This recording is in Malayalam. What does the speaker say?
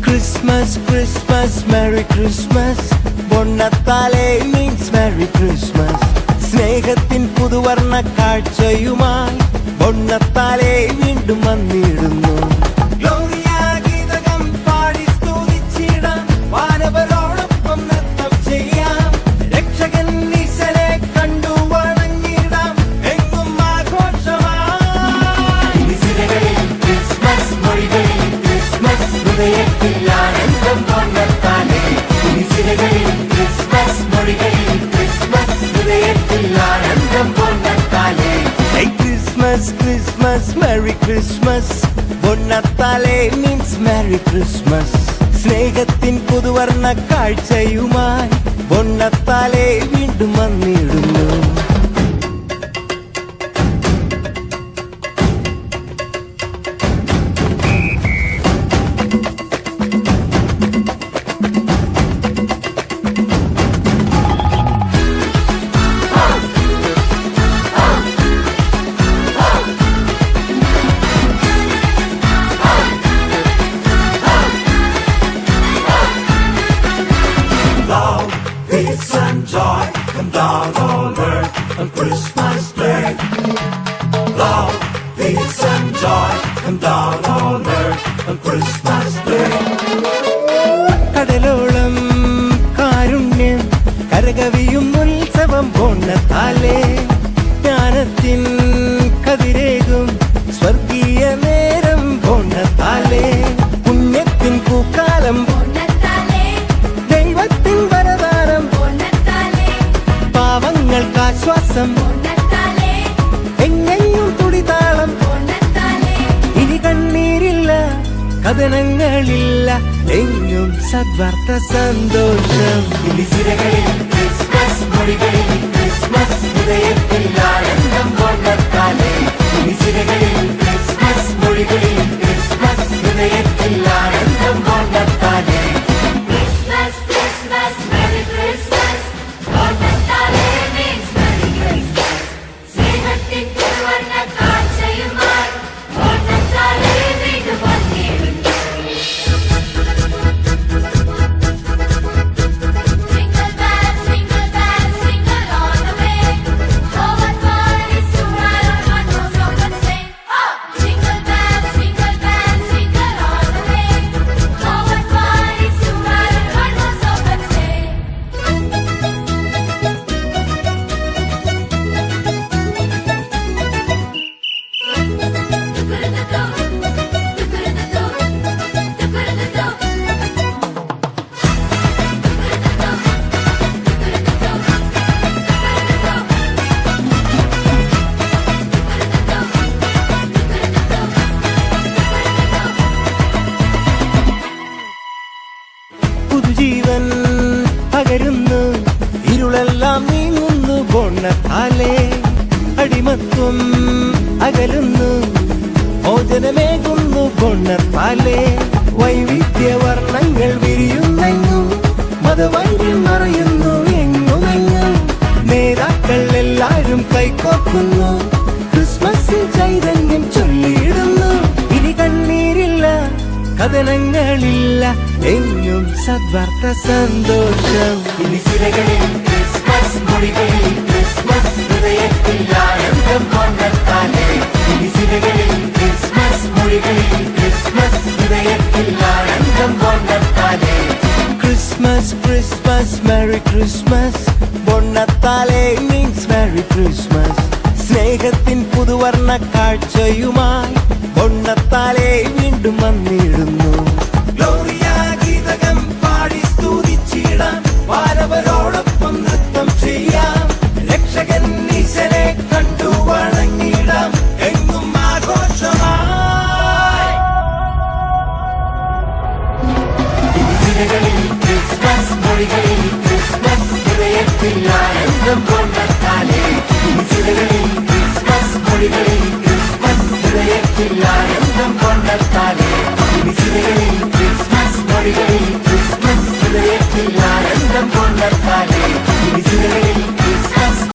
Christmas, Christmas, Merry Christmas. Bonnatale means Merry Christmas. സ്നേഹത്തിൻ പുതുവർണ്ണ കാഴ്ചയുമായി ബൊണ്ണത്താലെ വീണ്ടും വന്നിടുന്നു. വാനവരോടൊപ്പം നൃത്തം ചെയ്യാം. രക്ഷകൻ ഈശനെ കണ്ടു വണങ്ങിടാം. എങ്ങും ആഘോഷമായി. ക്രിസ്മസ് മൊഴികളിൽ ക്രിസ്മസ് ഹൃദയത്തിൽ ആനന്ദം ബൊണ്ണത്താലെ. ക്രിസ്മസ് മൊഴികളിൽ ക്രിസ്മസ് ഹൃദയത്തിൽ ആനന്ദം ബൊണ്ണത്താലെ. Christmas, Christmas, Merry Christmas. ബൊണ്ണത്താലെ means Merry Christmas. സ്നേഹത്തിൻ പുതുവർണ്ണ കാഴ്ചയുമായി ബൊണ്ണത്താലെ വീണ്ടും വന്നിടുന്നു. Peace and joy come down on earth on Christmas Day. Love, peace and joy come down on earth on Christmas Day. കടലോളം കാരുണ്യം കരകവിയും ഉത്സവം ബൊണ്ണത്താലെ. ജ്ഞാനത്തിൻ കതിരേകും സ്വർഗീയ നേരം ബൊണ്ണത്താലെ. പുണ്യത്തിൻ പൂക്കാലം ദൈവത്തിൻ വരദാനം. പാവങ്ങൾക്കാശ്വാസം എങ്ങെങ്ങും തുടിതാളം. ഇനി കണ്ണീരില്ല കഥനങ്ങളില്ല എങ്ങും സദ്വാർത്ത സന്തോഷം. ക്രിസ്മസ് മൊഴികളിൽ ക്രിസ്മസ് ഹൃദയത്തിൽ ആനന്ദം ബൊണ്ണത്താലെ. ക്രിസ്മസ് മൊഴികളിൽ ക്രിസ്മസ് ഹൃദയത്തിൽ ആനന്ദം ബൊണ്ണത്താലെ. Christmas, Christmas, Merry Christmas. ബൊണ്ണത്താലെ means Merry Christmas. സ്നേഹത്തിൻ പുതുവർണ്ണ കാഴ്ചയുമായി ബൊണ്ണത്താലെ വീണ്ടും വന്നിടുന്നു. Jingle bells, jingle bells, jingle all the way. Oh, what fun it is to ride on one-horse open sleigh. Oh! Jingle bells, jingle bells, jingle all the way. Oh, what fun it is to ride on one-horse open sleigh. പുതുജീവൻ പകരുന്നു ഇരുളെല്ലാം നീങ്ങുന്നു ബൊണ്ണത്താലെ. അടിമത്വം അകലുന്നു മോചനമേകുന്നു ബൊണ്ണത്താലെ. വൈവിധ്യവർണ്ണങ്ങൾ വിരിയുന്നെങ്ങും മതവൈദ്യം മറയുന്നു എങ്ങുമെങ്ങും. നേതാക്കൾ എല്ലാരും കൈകോർക്കുന്നു ക്രിസ്മസിൽ ചൈതന്യം ചൊല്ലിയിടുന്നു. ഇനി കണ്ണീരില്ല കഥനങ്ങളില്ല എങ്ങും സദ്വാർത്ത സന്തോഷം. ക്രിസ്മസ് മൊഴികളിൽ ക്രിസ്മസ് ഹൃദയത്തിൽ ആനന്ദം ബൊണ്ണത്താലെ. ക്രിസ്മസ് മൊഴികളിൽ ക്രിസ്മസ് ഹൃദയത്തിൽ ആനന്ദം ബൊണ്ണത്താലെ. Christmas, Christmas, Merry Christmas. ബൊണ്ണത്താലെ means Merry Christmas സ്നേഹത്തിൻ പുതുവർണ്ണ കാഴ്ചയുമായി പൊണ്ണത്താലെ വീണ്ടും വന്നിടുന്നു ഗ്ലോറിയ ഗീതകം പാടി സ്തുതിച്ചിടാം വാരവരോടൊപ്പം നൃത്തം ചെയ്യാം രക്ഷകൻ ഈശനെ കണ്ടു വണങ്ങിടാം എങ്ങും ആഘോഷമായി ചിരകളിൽ ക്രിസ്മസ് മൊഴികളിൽ ക്രിസ്മസ് ഹൃദയത്തിൽ ആനന്ദം കൊണ്ടെത്താലേ ചിരകളിൽ ക്രിസ്മസ് മൊഴികളിൽ ക്രിസ്മസ് ഹൃദയത്തിൽ ആനന്ദം കൊണ്ടെത്താലേ ചിരകളിൽ ക്രിസ്മസ് മൊഴികളിൽ ക്രിസ്മസ് ഹൃദയത്തിൽ ആനന്ദം കൊണ്ടെത്താലേ ചിരകളിൽ